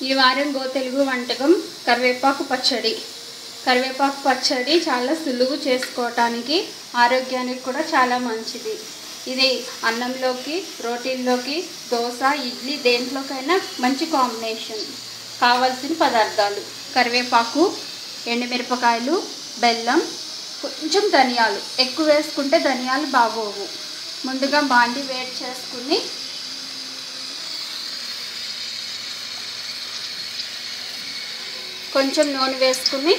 ఈ వారం గో తెలుగు వంటకం కరివేపాకు పచ్చడి. కరివేపాకు పచ్చడి చాలా సులువు చేసుకోవడానికి, ఆరోగ్యానికి కూడా చాలా మంచిది. ఇది అన్నంలోకి, రోటీల్లోకి, దోశ, ఇడ్లీ దేంట్లోకైనా మంచి కాంబినేషన్. కావాల్సిన పదార్థాలు: కరివేపాకు, ఎండుమిరపకాయలు, బెల్లం, కొంచెం ధనియాలు. ఎక్కువ వేసుకుంటే ధనియాలు బాగోవు. ముందుగా బాండి వేడి చేసుకుని కొంచెం నూనె వేసుకుని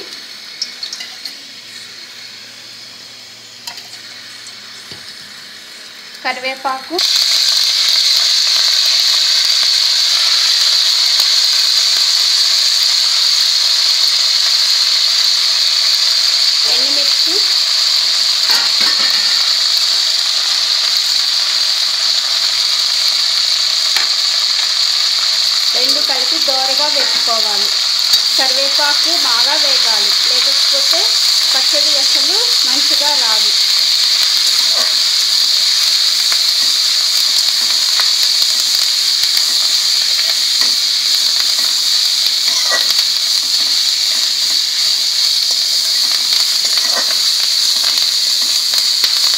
కరివేపాకు, ఎండుమిర్చి, రెండు కలిపి దోరగా వేసుకోవాలి. కరివేపాకు బాగా వేగాలి, లేకపోతే పచ్చడి అసలు మంచిగా రాదు.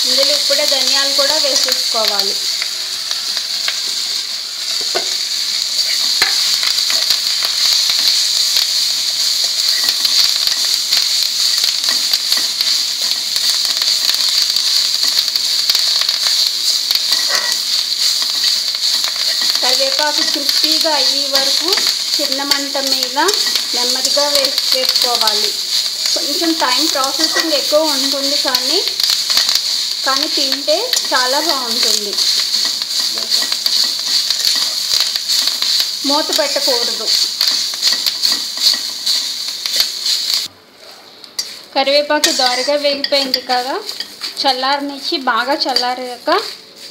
ఇందులో ఇప్పుడే ధనియాలు కూడా వేసేసుకోవాలి. కరివేపాకు క్రిస్పీగా అయ్యే వరకు చిన్న మంట మీద నెమ్మదిగా వేసుకోవాలి. కొంచెం టైం ప్రాసెసింగ్ ఎక్కువ ఉంటుంది, కానీ తింటే చాలా బాగుంటుంది. మూత పెట్టకూడదు. కరివేపాకు దోరగా వేగిపోయింది కదా, చల్లారనిచ్చి బాగా చల్లారాక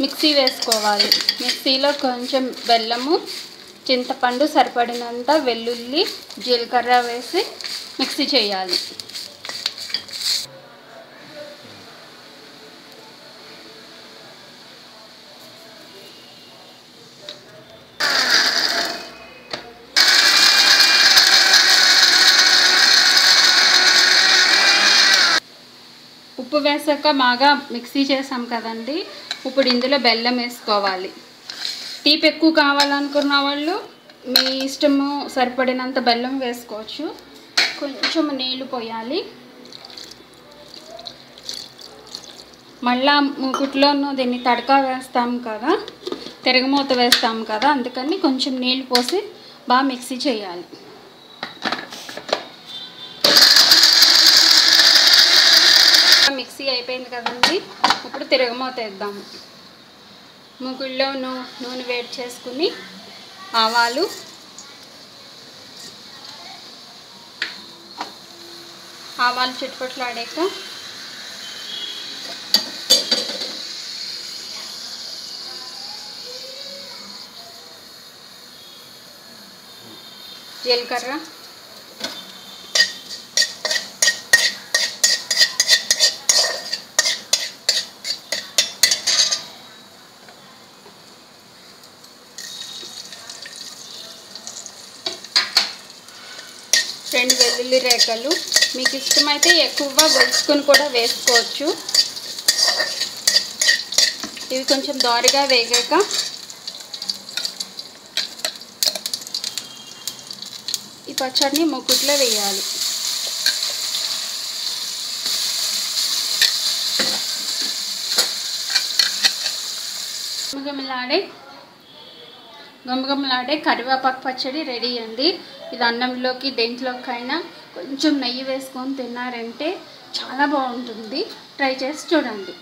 మిక్సీ వేసుకోవాలి. మిక్సీలో కొంచెం బెల్లము, చింతపండు, సరిపడినంత వెల్లుల్లి, జీలకర్ర వేసి మిక్సీ చేయాలి. ఉప్పు వేసాక బాగా మిక్సీ చేసాం కదండి, ఇప్పుడు ఇందులో బెల్లం వేసుకోవాలి. తీపి ఎక్కువ కావాలనుకున్న వాళ్ళు మీ ఇష్టము సరిపడినంత బెల్లం వేసుకోవచ్చు. కొంచెం నీళ్లు పోయాలి. మళ్ళా మూకుట్లోనూ దీన్ని తడకా వేస్తాం కదా, తిరగమూత వేస్తాం కదా, అందుకని కొంచెం నీళ్లు పోసి బాగా మిక్సీ చేయాలి. మిక్సీ అయిపోయింది కదండి, ఇప్పుడు తిరగమూత వేద్దాము. మూకుళ్ళో నూనె వేడి చేసుకుని ఆవాలు, చిట్టుపట్లాడాక జీలకర్ర, రెండు వెల్లుల్లి రేఖలు. మీకు ఇష్టమైతే ఎక్కువగా గొలుసుకొని కూడా వేసుకోవచ్చు. ఇవి కొంచెం దోరగా వేగాక ఈ పచ్చడిని మూకుట్లో వేయాలి. గమగమలాడే కరివేపాకు పచ్చడి రెడీ అండి. ఇది అన్నంలోకి దేంట్లోకైనా కొంచెం నెయ్యి వేసుకొని తిన్నారంటే చాలా బాగుంటుంది. ట్రై చేసి చూడండి.